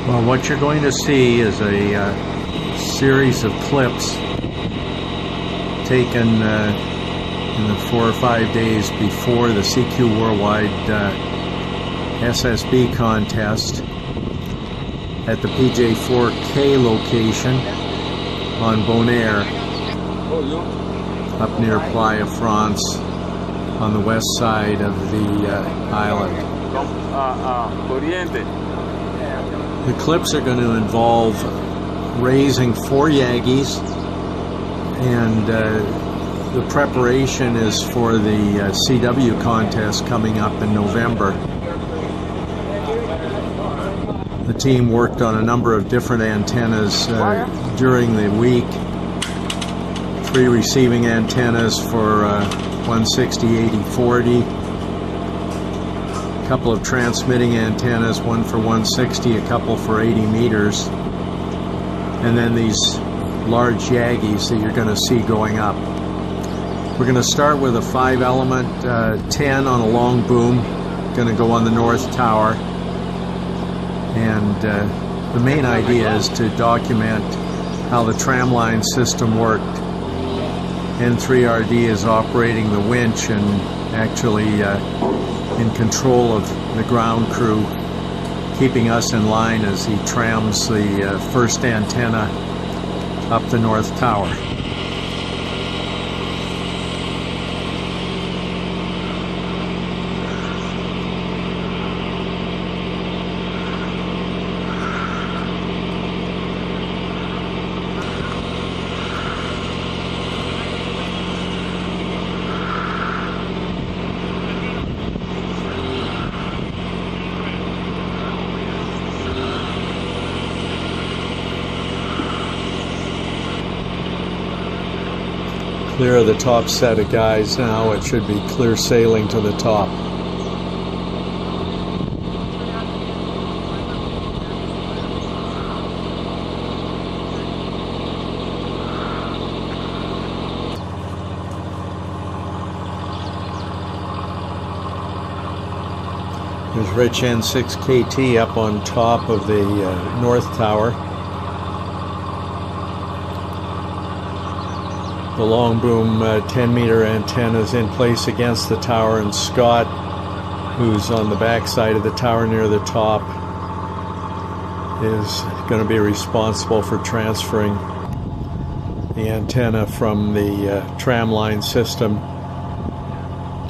Well, what you're going to see is a series of clips taken in the 4 or 5 days before the CQ Worldwide SSB contest at the PJ4K location on Bonaire, up near Playa France on the west side of the island. The clips are going to involve raising 4 Yagis, and the preparation is for the CW contest coming up in November. The team worked on a number of different antennas during the week. 3 receiving antennas for 160/80/40. A couple of transmitting antennas, one for 160, a couple for 80 meters. And then these large Yagis that you're going to see going up. We're going to start with a 5-element 10 on a long boom, going to go on the north tower. And the main idea is to document how the tramline system worked. N3RD is operating the winch and actually in control of the ground crew, keeping us in line as he trams the first antenna up the north tower. Clear of the top set of guys now. It should be clear sailing to the top. There's Rich N6KT up on top of the north tower. The long boom 10-meter antenna is in place against the tower, and Scott, who's on the back side of the tower near the top, is going to be responsible for transferring the antenna from the tramline system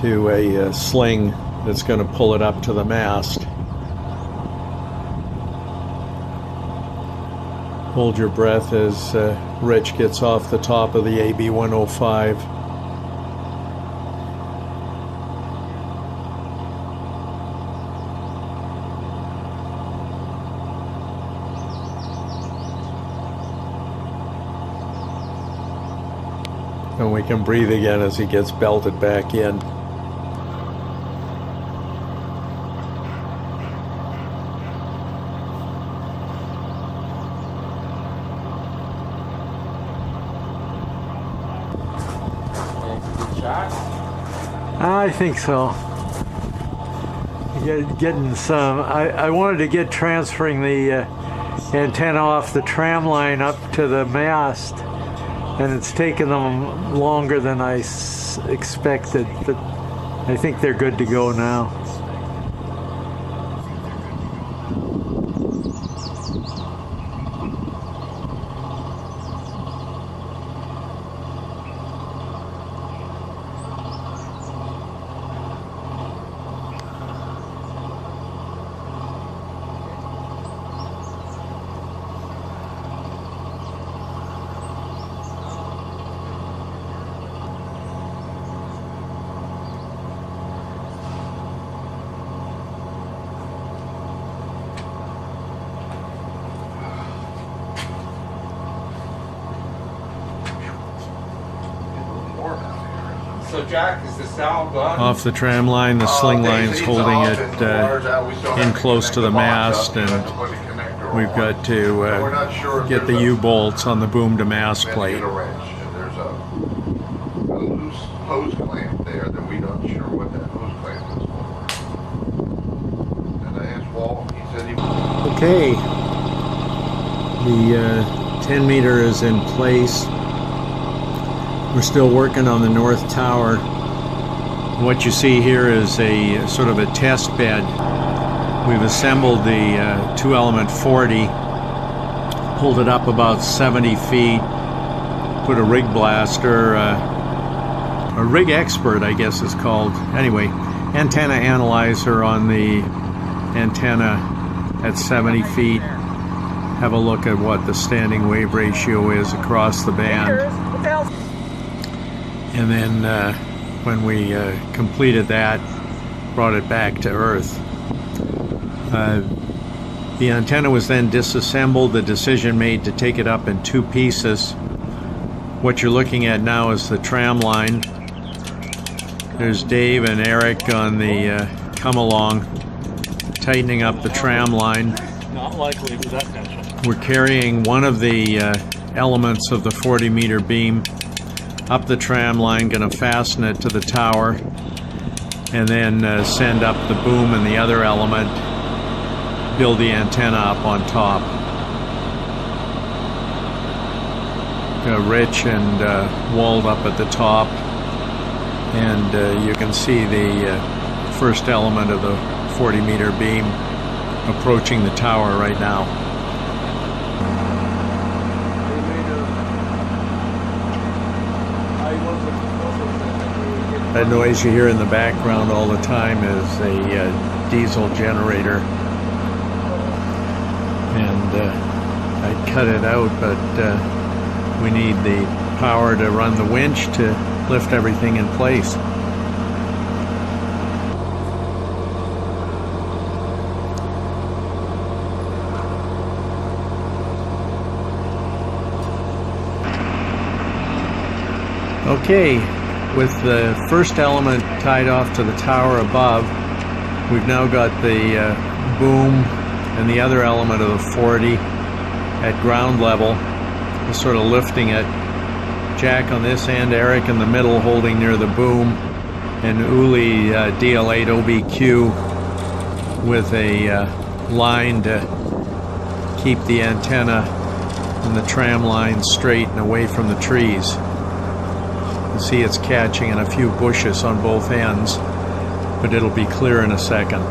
to a sling that's going to pull it up to the mast. Hold your breath as Rich gets off the top of the AB-105. And we can breathe again as he gets belted back in. I think so. Getting some. I wanted to get transferring the antenna off the tram line up to the mast, and it's taken them longer than I expected, but I think they're good to go now. So Jack, is the sound gone? Off the tram line, the sling line's holding it in close to the mast, and we've got to get the U-bolts on the boom to mast plate. There's a loose hose clamp there that we're not sure what that hose clamp is for. And I asked Walt, he said he... Okay, The 10 meter is in place. We're still working on the north tower. What you see here is a sort of a test bed. We've assembled the 2-element 40, pulled it up about 70 feet, put a rig blaster, a rig expert I guess it's called. Anyway, antenna analyzer on the antenna at 70 feet. Have a look at what the standing wave ratio is across the band. And then when we completed that, brought it back to Earth. The antenna was then disassembled, the decision made to take it up in 2 pieces. What you're looking at now is the tram line. There's Dave and Eric on the come along, tightening up the tram line. Not likely with that tension. We're carrying one of the elements of the 40 meter beam up the tram line, going to fasten it to the tower, and then send up the boom and the other element, build the antenna up on top. Rich and Walt up at the top, and you can see the first element of the 40 meter beam approaching the tower right now. That noise you hear in the background all the time is a diesel generator, and I cut it out, but we need the power to run the winch to lift everything in place. Okay, with the first element tied off to the tower above, we've now got the boom and the other element of the 40 at ground level, sort of lifting it. Jack on this end, Eric in the middle holding near the boom, and Uli DL8 OBQ with a line to keep the antenna and the tram line straight and away from the trees. You can see it's catching in a few bushes on both ends, but it'll be clear in a second.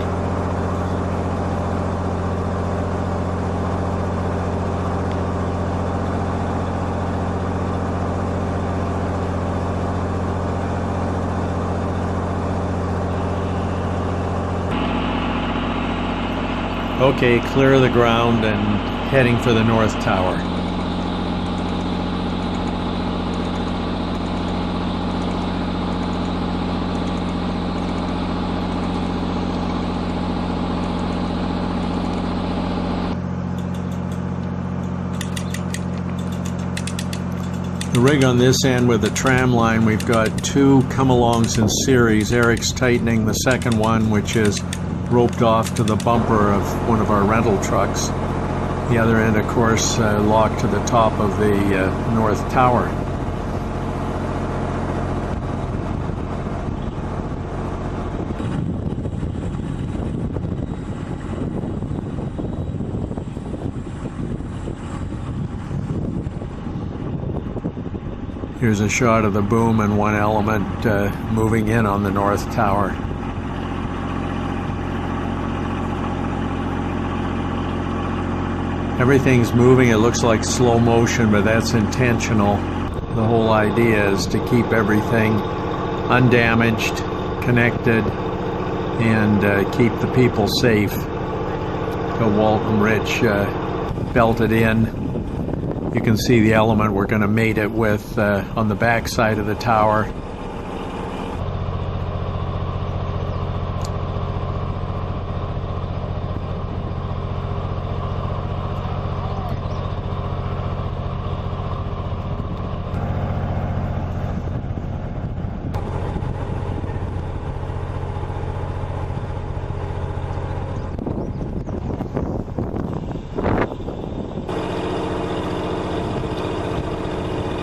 Okay, clear of the ground and heading for the north tower. The rig on this end with the tram line, we've got 2 come-alongs in series. Eric's tightening the second one, which is roped off to the bumper of one of our rental trucks. The other end, of course, locked to the top of the north tower. Here's a shot of the boom and one element moving in on the north tower. Everything's moving. It looks like slow motion, but that's intentional. The whole idea is to keep everything undamaged, connected, and keep the people safe. So Walt and Rich belted in. You can see the element we're going to mate it with on the back side of the tower.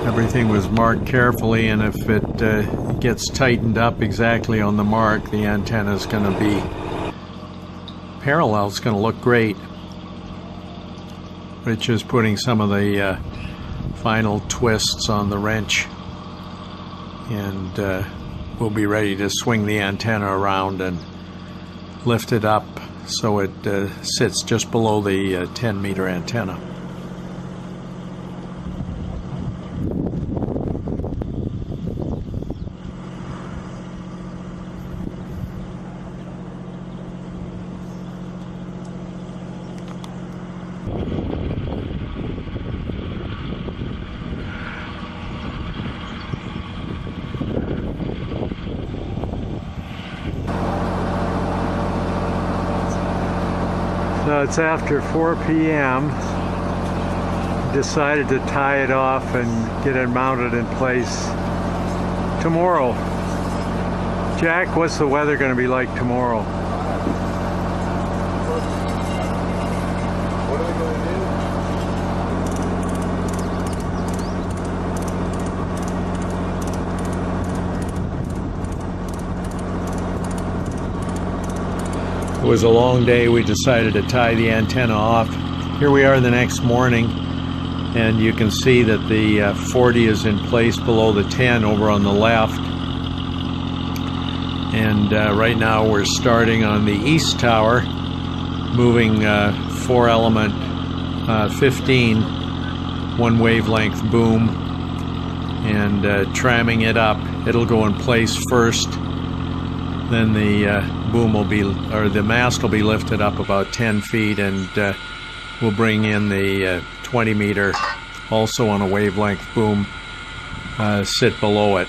Everything was marked carefully, and if it gets tightened up exactly on the mark, the antenna is going to be parallel. It's going to look great. Rich is putting some of the final twists on the wrench, and we'll be ready to swing the antenna around and lift it up so it sits just below the 10-meter antenna. So it's after 4 p.m. Decided to tie it off and get it mounted in place tomorrow. Jack, what's the weather going to be like tomorrow? What are we going to do? It was a long day. We decided to tie the antenna off. Here we are the next morning, and you can see that the 40 is in place below the 10 over on the left. And right now we're starting on the east tower, moving 4-element 15 one wavelength boom, and tramming it up. It'll go in place first, then the boom will be, or the mast will be lifted up about 10 feet, and we'll bring in the 20-meter, also on a wavelength boom, sit below it.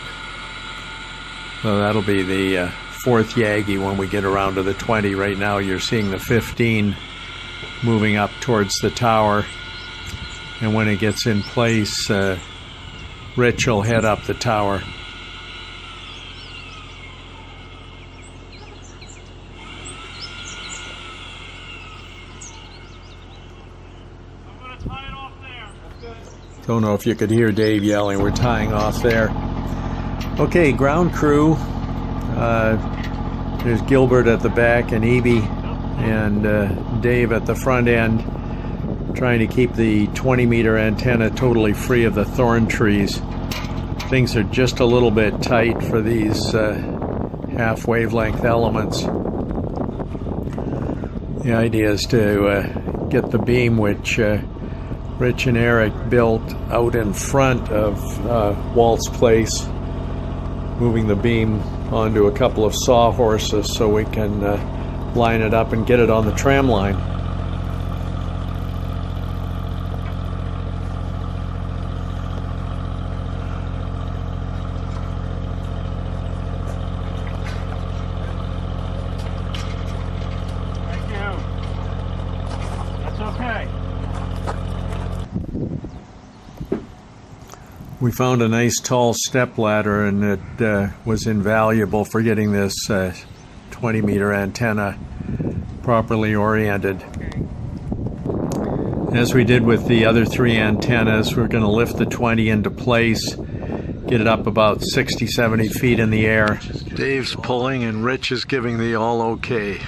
So that'll be the fourth Yagi when we get around to the 20. Right now you're seeing the 15 moving up towards the tower, and when it gets in place, Rich will head up the tower. Don't know if you could hear Dave yelling. We're tying off there. Okay, ground crew. There's Gilbert at the back and Evie and Dave at the front end, trying to keep the 20-meter antenna totally free of the thorn trees. Things are just a little bit tight for these half wavelength elements. The idea is to get the beam, which Rich and Eric built out in front of Walt's place, moving the beam onto a couple of sawhorses so we can line it up and get it on the tram line. Thank you. That's okay. We found a nice tall step ladder, and it was invaluable for getting this 20-meter antenna properly oriented. As we did with the other 3 antennas, we're going to lift the 20 into place, get it up about 60-70 feet in the air. Dave's pulling and Rich is giving the all okay.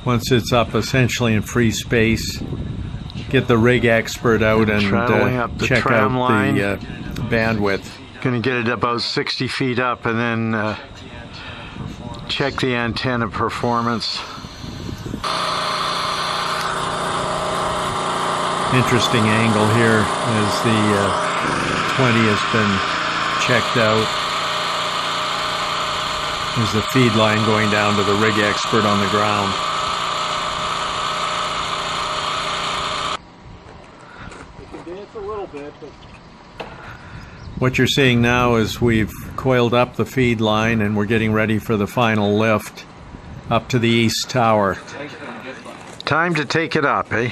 Once it's up essentially in free space, get the rig expert out and check out the bandwidth. Going to get it about 60 feet up and then check the antenna performance. Interesting angle here as the 20 has been checked out. There's the feed line going down to the rig expert on the ground. What you're seeing now is we've coiled up the feed line and we're getting ready for the final lift up to the east tower. Time to take it up, eh?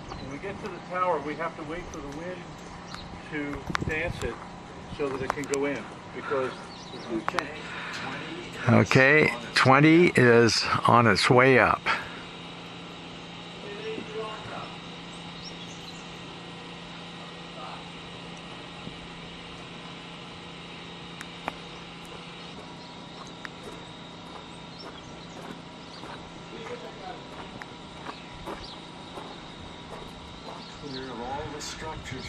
When we get to the tower, we have to wait for the wind to dance it so that it can go in, because Okay, 20 is on its way up.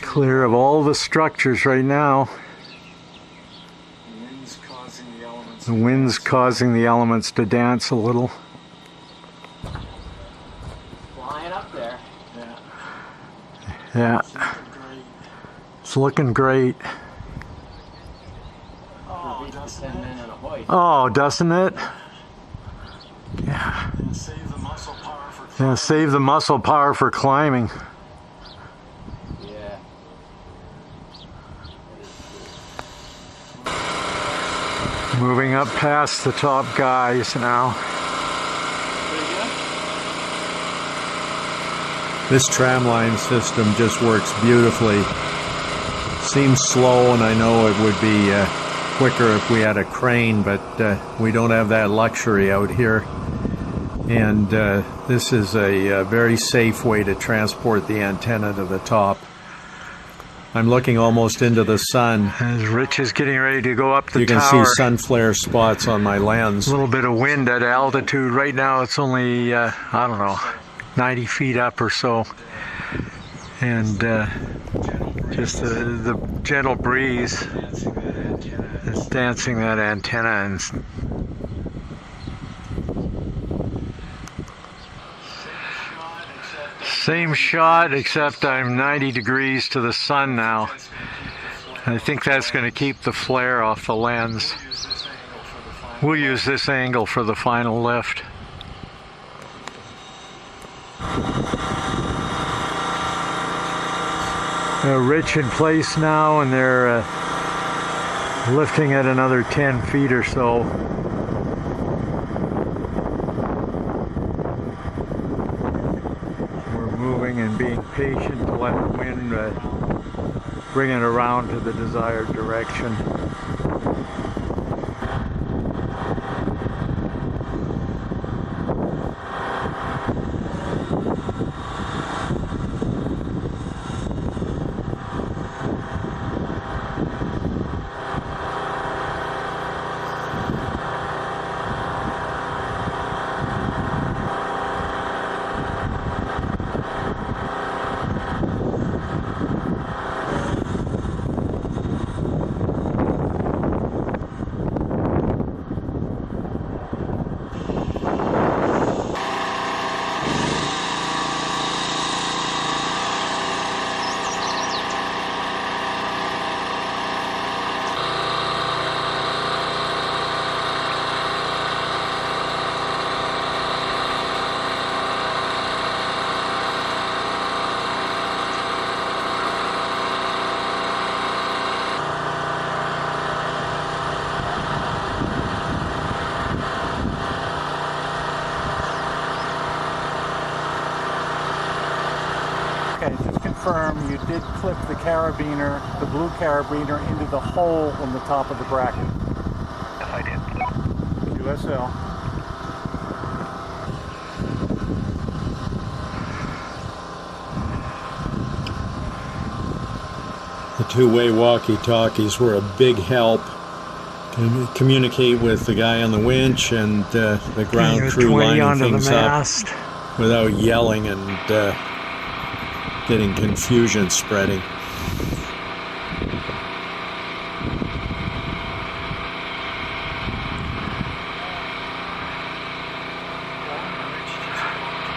Clear of all the structures right now. The wind's causing the elements to dance a little. Flying up there. Yeah. It's looking great. Oh, just 10 men on a hoist. Oh, doesn't it? Yeah. Yeah, save the muscle power for climbing. Yeah. Moving up past the top guys now. This tramline system just works beautifully. Seems slow, and I know it would be quicker if we had a crane, but we don't have that luxury out here. And this is a very safe way to transport the antenna to the top. I'm looking almost into the sun. As Rich is getting ready to go up the tower. You can see sun flare spots on my lens. A little bit of wind at altitude. Right now it's only, I don't know, 90 feet up or so. And just the gentle breeze is dancing that antenna. And same shot, except I'm 90 degrees to the sun now. I think that's going to keep the flare off the lens. We'll use this angle for the final lift. They're rich in place now, and they're lifting at another 10 feet or so. And being patient to let the wind bring it around to the desired direction. You did clip the carabiner, the blue carabiner, into the hole in the top of the bracket. Yes, I did. USL. The two-way walkie-talkies were a big help. Communicate with the guy on the winch and the ground crew lining things up without yelling and getting confusion spreading.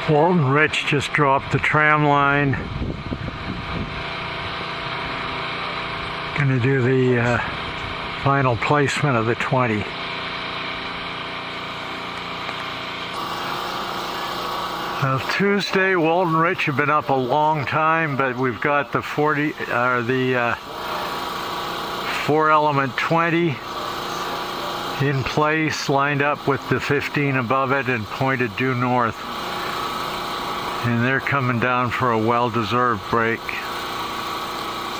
Walt and Rich just dropped the tram line. Gonna do the final placement of the 20. Tuesday, Walt and Rich have been up a long time, but we've got the 4-element 20 in place, lined up with the 15 above it and pointed due north. And they're coming down for a well-deserved break.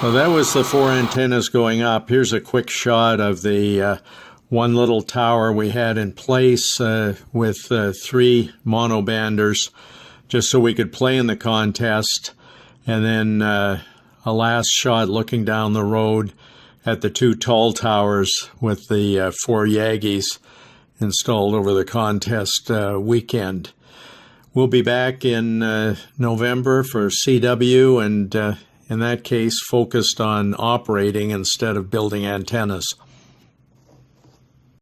So that was the 4 antennas going up. Here's a quick shot of the one little tower we had in place with 3 monobanders, just so we could play in the contest. And then a last shot looking down the road at the 2 tall towers with the 4 Yagis installed over the contest weekend. We'll be back in November for CW, and in that case, focused on operating instead of building antennas.